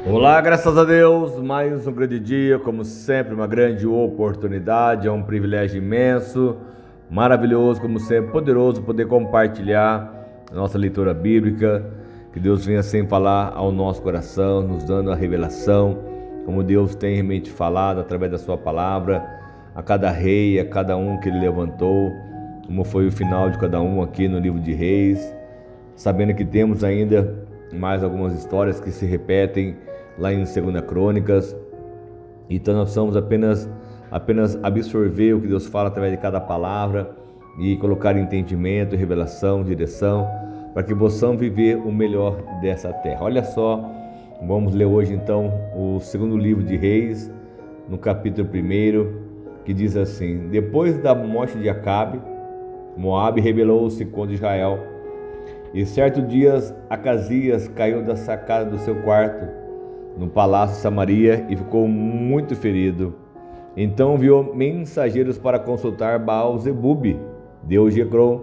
Olá, graças a Deus, mais um grande dia, como sempre, uma grande oportunidade, é um privilégio imenso, maravilhoso, como sempre, poderoso poder compartilhar a nossa leitura bíblica, que Deus venha sempre falar ao nosso coração, nos dando a revelação, como Deus tem realmente falado através da sua palavra, a cada rei, a cada um que ele levantou, como foi o final de cada um aqui no livro de Reis, sabendo que temos ainda mais algumas histórias que se repetem lá em 2 Crônicas. Então nós precisamos apenas absorver o que Deus fala através de cada palavra e colocar entendimento, revelação, direção, para que possamos viver o melhor dessa terra. Olha só, vamos ler hoje então o segundo livro de Reis, no capítulo 1, que diz assim: Depois da morte de Acabe, Moabe rebelou-se contra Israel. E certo dia Acasias caiu da sacada do seu quarto no palácio de Samaria e ficou muito ferido. Então enviou mensageiros para consultar Baal-zebub, deus de Ecrom,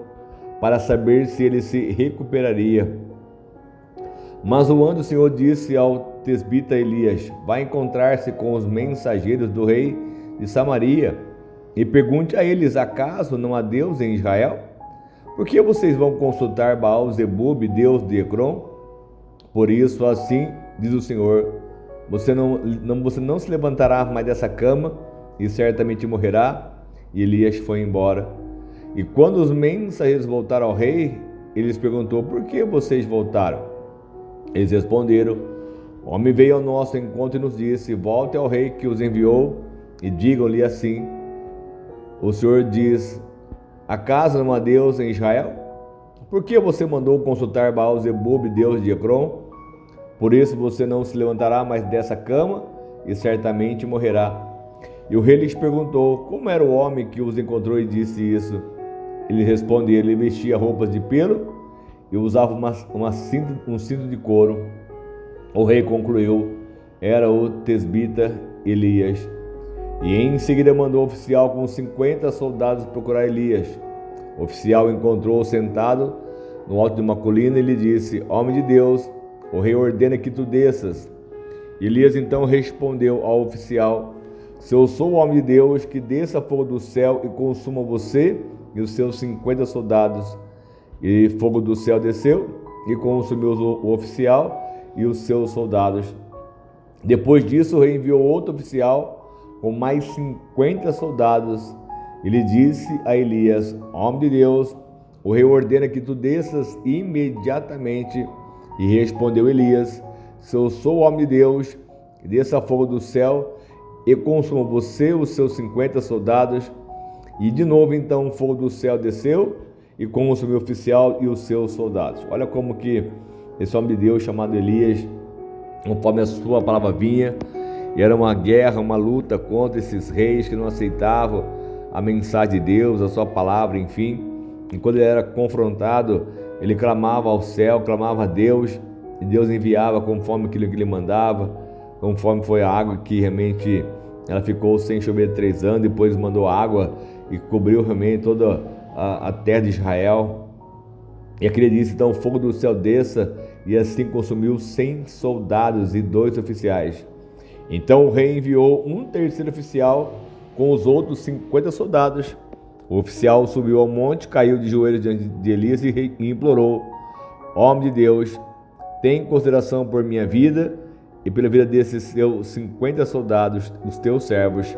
para saber se ele se recuperaria. Mas o anjo do Senhor disse ao tesbita Elias: Vai encontrar-se com os mensageiros do rei de Samaria e pergunte a eles: acaso não há Deus em Israel? Por que vocês vão consultar Baal-zebub, deus de Ecrom? Por isso, assim diz o Senhor: você não se levantará mais dessa cama e certamente morrerá. E Elias foi embora. E quando os mensageiros voltaram ao rei, ele lhes perguntou: por que vocês voltaram? Eles responderam: o homem veio ao nosso encontro e nos disse: volte ao rei que os enviou e digam-lhe assim: o Senhor diz, acaso não há Deus em Israel? Por que você mandou consultar Baal-zebub, deus de Ecrom? Por isso você não se levantará mais dessa cama e certamente morrerá. E o rei lhes perguntou: como era o homem que os encontrou e disse isso? Ele respondeu: ele vestia roupas de pelo e usava um cinto de couro. O rei concluiu: era o tesbita Elias. E em seguida mandou o oficial com 50 soldados procurar Elias. O oficial encontrou-o sentado no alto de uma colina e lhe disse: homem de Deus, o rei ordena que tu desças. Elias então respondeu ao oficial: se eu sou o homem de Deus, que desça fogo do céu e consuma você e os seus 50 soldados. E fogo do céu desceu e consumiu o oficial e os seus soldados. Depois disso, o rei enviou outro oficial com mais 50 soldados. Ele disse a Elias: homem de Deus, o rei ordena que tu desças imediatamente. E respondeu Elias: se eu sou o homem de Deus, que desça fogo do céu e consuma você os seus 50 soldados. E de novo então o fogo do céu desceu e consumiu o oficial e os seus soldados. Olha como que esse homem de Deus chamado Elias, conforme a sua palavra vinha, e era uma guerra, uma luta contra esses reis que não aceitavam a mensagem de Deus, a sua palavra, enfim. E quando ele era confrontado, ele clamava ao céu, clamava a Deus, e Deus enviava conforme aquilo que ele mandava, conforme foi a água que realmente ela ficou sem chover 3 anos, depois mandou água e cobriu realmente toda a terra de Israel. E aqui ele disse: então o fogo do céu desça, e assim consumiu 100 soldados e 2 oficiais. Então o rei enviou um terceiro oficial com os outros 50 soldados. O oficial subiu ao monte, caiu de joelhos diante de Elias e implorou: homem de Deus, tem consideração por minha vida e pela vida desses seus 50 soldados, os teus servos.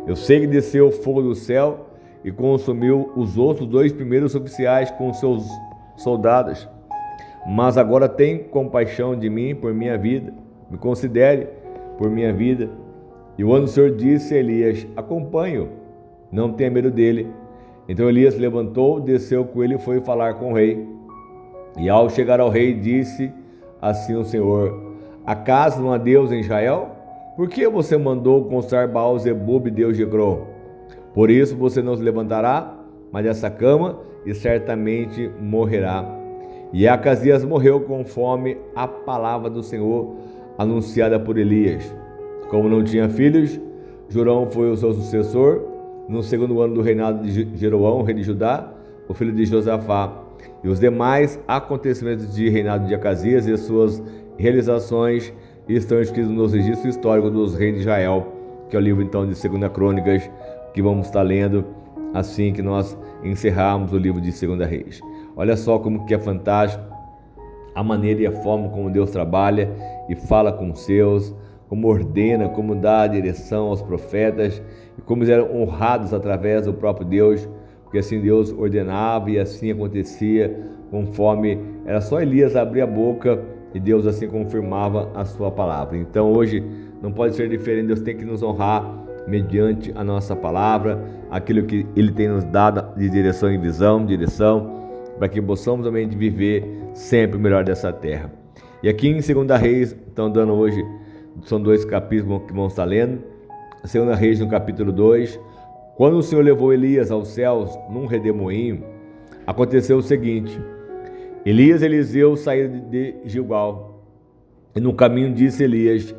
Eu sei que desceu o fogo do céu e consumiu os outros 2 primeiros oficiais com seus soldados. Mas agora tem compaixão de mim por minha vida, me considere por minha vida. E o anjo do Senhor disse a Elias: acompanhe-o, não tenha medo dele. Então Elias levantou, desceu com ele e foi falar com o rei. E ao chegar ao rei, disse assim o Senhor: acaso não há Deus em Israel? Por que você mandou consultar Baal-zebub, deus de Ecrom? Por isso você não se levantará mais dessa cama e certamente morrerá. E Acasias morreu conforme a palavra do Senhor anunciada por Elias. Como não tinha filhos, Jorão foi o seu sucessor no 2º ano do reinado de Jeroão, rei de Judá, o filho de Josafá. E os demais acontecimentos de reinado de Acasias e suas realizações estão escritos no registro histórico dos reis de Israel, que é o livro então de 2 Crônicas, que vamos estar lendo assim que nós encerrarmos o livro de 2 Reis. Olha só como que é fantástico a maneira e a forma como Deus trabalha e fala com os seus, como ordena, como dá a direção aos profetas, e como eles eram honrados através do próprio Deus, porque assim Deus ordenava e assim acontecia, conforme era só Elias abrir a boca e Deus assim confirmava a sua palavra. Então hoje não pode ser diferente, Deus tem que nos honrar mediante a nossa palavra, aquilo que Ele tem nos dado de direção e visão, para que possamos realmente viver sempre o melhor dessa terra. E aqui em 2 Reis, estão dando hoje, são 2 capítulos que vamos estar lendo. 2 Reis no capítulo 2, quando o Senhor levou Elias aos céus num redemoinho, aconteceu o seguinte: Elias e Eliseu saíram de Gilgal, e no caminho disse Elias: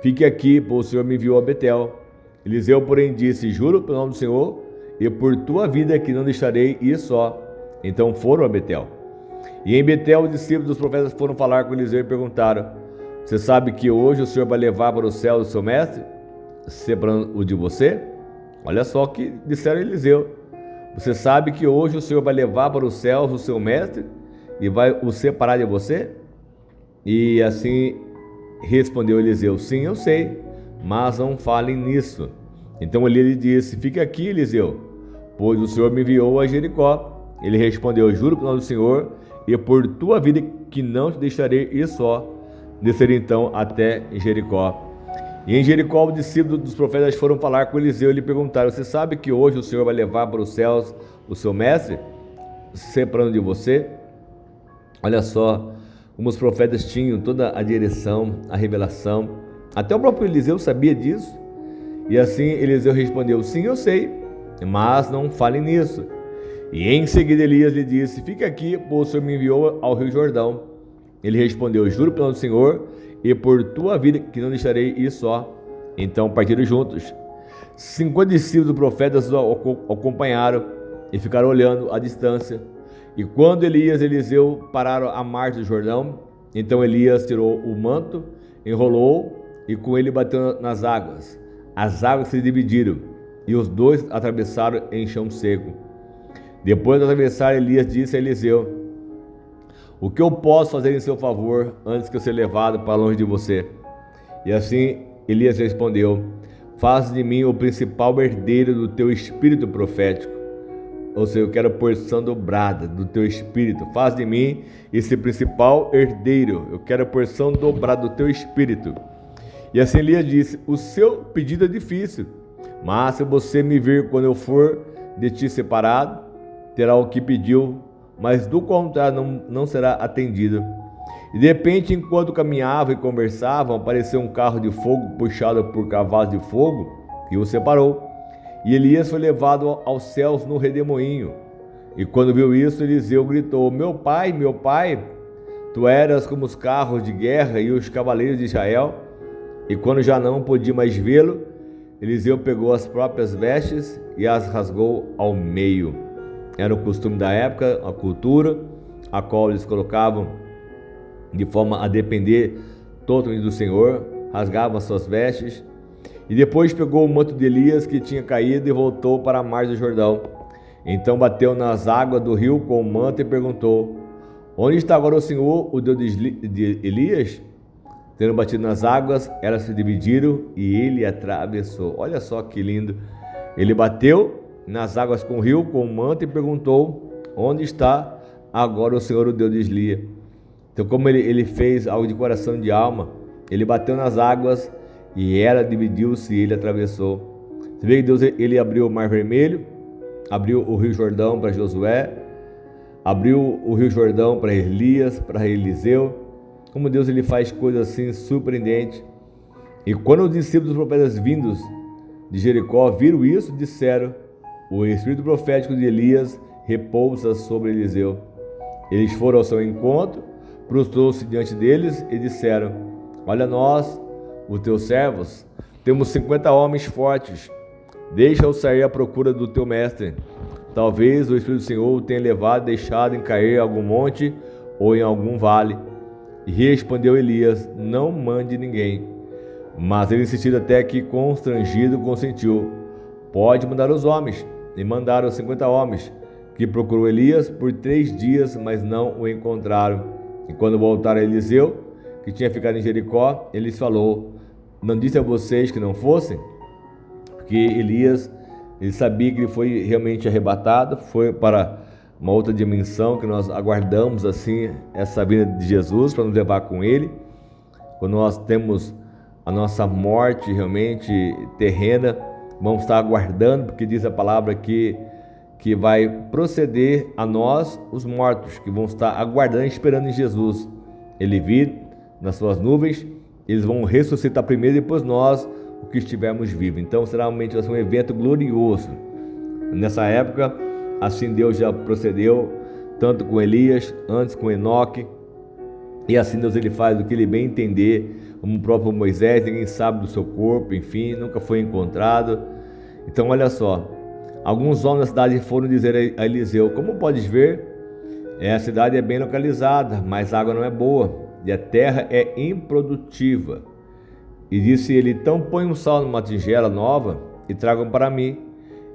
fique aqui, pois o Senhor me enviou a Betel. Eliseu, porém, disse: juro pelo nome do Senhor, e por tua vida que não deixarei ir só. Então foram a Betel. E em Betel os discípulos dos profetas foram falar com Eliseu e perguntaram: você sabe que hoje o Senhor vai levar para o céu o seu mestre, separando o de você? Olha só o que disseram a Eliseu: você sabe que hoje o Senhor vai levar para os céus o seu mestre e vai o separar de você? E assim respondeu Eliseu: sim, eu sei, mas não falem nisso. Então Elias lhe disse: fique aqui, Eliseu, pois o Senhor me enviou a Jericó. Ele respondeu: juro pelo nome do Senhor, e por tua vida que não te deixarei ir só. Desceram então até Jericó. E em Jericó os discípulos dos profetas foram falar com Eliseu e lhe perguntaram: você sabe que hoje o Senhor vai levar para os céus o seu mestre, separando de você? Olha só como os profetas tinham toda a direção, a revelação. Até o próprio Eliseu sabia disso. E assim Eliseu respondeu: sim, eu sei, mas não falem nisso. E em seguida Elias lhe disse: fique aqui, pois o Senhor me enviou ao rio Jordão. Ele respondeu: juro pelo nome do Senhor, e por tua vida que não deixarei ir só. Então partiram juntos. 50 discípulos do profeta o acompanharam e ficaram olhando à distância. E quando Elias e Eliseu pararam à margem do Jordão, então Elias tirou o manto, enrolou e com ele bateu nas águas. As águas se dividiram e os dois atravessaram em chão seco. Depois de atravessar, Elias disse a Eliseu: o que eu posso fazer em seu favor antes que eu seja levado para longe de você? E assim Elias respondeu: faz de mim o principal herdeiro do teu espírito profético. Ou seja, eu quero a porção dobrada do teu espírito. Faz de mim esse principal herdeiro. Eu quero a porção dobrada do teu espírito. E assim Elias disse: o seu pedido é difícil, mas se você me vir quando eu for de ti separado, terá o que pediu, mas do contrário não será atendido. E de repente, enquanto caminhavam e conversavam, apareceu um carro de fogo puxado por cavalos de fogo e o separou. E Elias foi levado aos céus no redemoinho. E quando viu isso, Eliseu gritou: meu pai, tu eras como os carros de guerra e os cavaleiros de Israel. E quando já não podia mais vê-lo, Eliseu pegou as próprias vestes e as rasgou ao meio. Era o costume da época, a cultura, a qual eles colocavam de forma a depender totalmente do Senhor, rasgavam as suas vestes. E depois pegou o manto de Elias que tinha caído e voltou para a margem do Jordão. Então bateu nas águas do rio com o manto e perguntou: onde está agora o Senhor, o Deus de Elias? Tendo batido nas águas, elas se dividiram e ele atravessou. Olha só que lindo. Ele bateu nas águas com o rio, com o manto, e perguntou: onde está agora o Senhor, o Deus de Elias? Então, como ele fez algo de coração e de alma, ele bateu nas águas e ela dividiu-se e ele atravessou. Você vê que Deus ele abriu o Mar Vermelho, abriu o Rio Jordão para Josué, abriu o Rio Jordão para Elias, para Eliseu. Como Deus ele faz coisas assim surpreendentes. E quando os discípulos dos profetas vindos de Jericó viram isso, disseram: o espírito profético de Elias repousa sobre Eliseu. Eles foram ao seu encontro, prostrou-se diante deles e disseram: olha, nós, os teus servos, temos 50 homens fortes. Deixa-os sair à procura do teu mestre. Talvez o Espírito do Senhor o tenha levado e deixado em cair em algum monte ou em algum vale. E respondeu Elias: não mande ninguém. Mas ele insistiu até que, constrangido, consentiu: pode mandar os homens. E mandaram 50 homens, que procurou Elias por 3 dias, mas não o encontraram. E quando voltaram a Eliseu, que tinha ficado em Jericó, ele lhes falou: não disse a vocês que não fossem? Porque Elias, ele sabia que ele foi realmente arrebatado, foi para uma outra dimensão, que nós aguardamos assim essa vinda de Jesus para nos levar com ele. Quando nós temos a nossa morte realmente terrena, vamos estar aguardando, porque diz a palavra que vai proceder a nós, os mortos, que vão estar aguardando, esperando em Jesus. Ele vir nas suas nuvens, eles vão ressuscitar primeiro, depois nós, o que estivermos vivos. Então será realmente um evento glorioso. Nessa época, assim Deus já procedeu, tanto com Elias, antes com Enoque, e assim Deus ele faz o que ele bem entender, como o próprio Moisés, ninguém sabe do seu corpo, enfim, nunca foi encontrado. Então olha só, alguns homens da cidade foram dizer a Eliseu: como podes ver, a cidade é bem localizada, mas a água não é boa, e a terra é improdutiva. E disse ele: então põe um sal numa tigela nova e tragam para mim.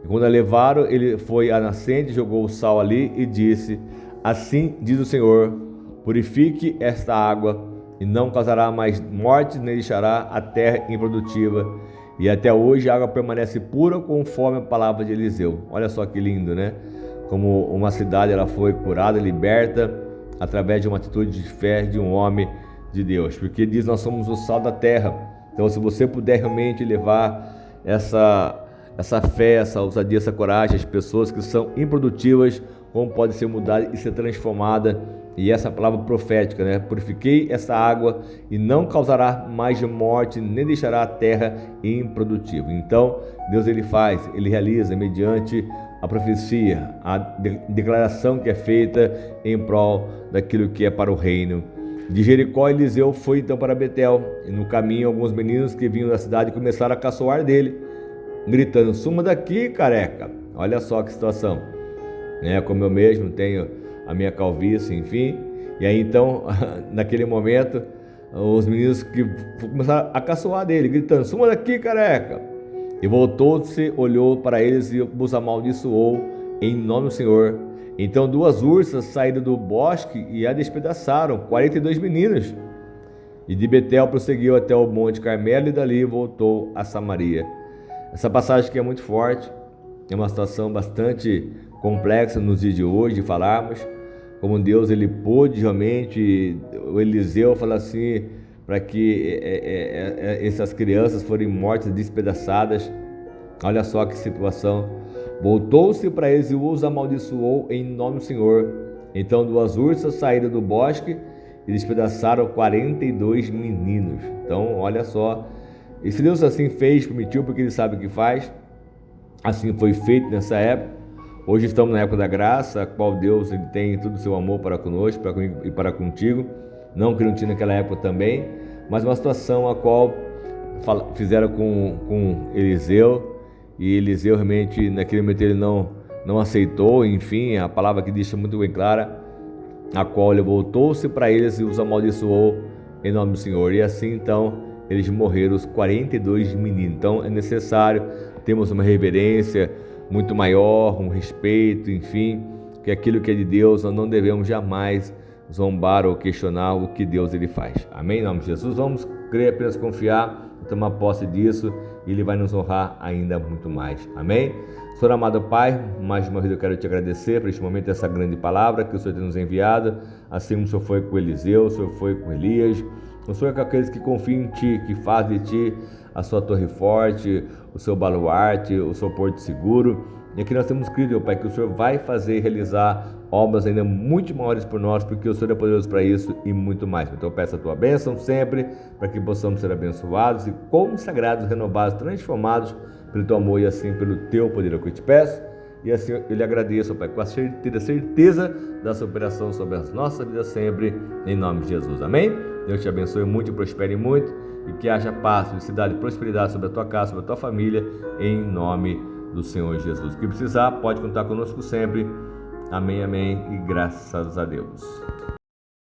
E quando a levaram, ele foi à nascente, jogou o sal ali e disse: assim diz o Senhor, purifique esta água, e não causará mais morte, nem deixará a terra improdutiva. E até hoje a água permanece pura, conforme a palavra de Eliseu. Olha só que lindo, né? Como uma cidade ela foi curada, liberta, através de uma atitude de fé de um homem de Deus. Porque diz: nós somos o sal da terra. Então, se você puder realmente levar essa fé, essa ousadia, essa coragem às pessoas que são improdutivas, como pode ser mudada e ser transformada. E essa palavra profética, né? Purifiquei essa água e não causará mais morte, nem deixará a terra improdutiva. Então, Deus ele faz, ele realiza mediante a profecia, a declaração que é feita em prol daquilo que é para o reino. De Jericó, Eliseu foi então para Betel, e no caminho alguns meninos que vinham da cidade começaram a caçoar dele, gritando: suma daqui, careca. Olha só que situação, né? Como eu mesmo tenho a minha calvície, enfim. E aí então, naquele momento, os meninos que começaram a caçoar dele, gritando: suma daqui, careca. E voltou-se, olhou para eles e os amaldiçoou em nome do Senhor. Então 2 ursas saíram do bosque e a despedaçaram, 42 meninos. E de Betel prosseguiu até o Monte Carmelo e dali voltou a Samaria. Essa passagem aqui é muito forte, é uma situação bastante complexa nos dias de hoje de falarmos, como Deus ele pôde realmente, o Eliseu fala assim, para que essas crianças forem mortas, despedaçadas. Olha só que situação. Voltou-se para eles e os amaldiçoou em nome do Senhor. Então 2 ursas saíram do bosque e despedaçaram 42 meninos. Então olha só, e se Deus assim fez, permitiu, porque ele sabe o que faz, assim foi feito nessa época. Hoje estamos na época da graça, a qual Deus ele tem todo o seu amor para conosco e para contigo. Não que não tinha naquela época também, mas uma situação a qual fizeram com Eliseu, e Eliseu realmente naquele momento ele não aceitou. Enfim, a palavra que deixa muito bem clara, a qual ele voltou-se para eles e os amaldiçoou em nome do Senhor. E assim então eles morreram, os 42 meninos. Então é necessário termos uma reverência muito maior, um respeito, enfim, que aquilo que é de Deus nós não devemos jamais zombar ou questionar o que Deus ele faz. Amém? Em nome de Jesus, vamos crer, apenas confiar, tomar posse disso, e ele vai nos honrar ainda muito mais. Amém? Senhor amado Pai, mais uma vez eu quero te agradecer por este momento, essa grande palavra que o Senhor tem nos enviado, assim como o Senhor foi com Eliseu, o Senhor foi com Elias, o Senhor é com aqueles que confiam em Ti, que faz de Ti a sua torre forte, o seu baluarte, o seu porto seguro. E aqui nós temos crido, meu Pai, que o Senhor vai fazer e realizar obras ainda muito maiores por nós, porque o Senhor é poderoso para isso e muito mais. Então eu peço a Tua bênção sempre, para que possamos ser abençoados e consagrados, renovados, transformados pelo Teu amor e assim pelo Teu poder. É o que eu te peço, e assim eu lhe agradeço, Pai, com a certeza da superação sobre as nossas vidas sempre, em nome de Jesus. Amém? Deus te abençoe muito e prospere muito, e que haja paz, felicidade e prosperidade sobre a tua casa, sobre a tua família, em nome do Senhor Jesus. O que precisar, pode contar conosco sempre. Amém, amém, e graças a Deus.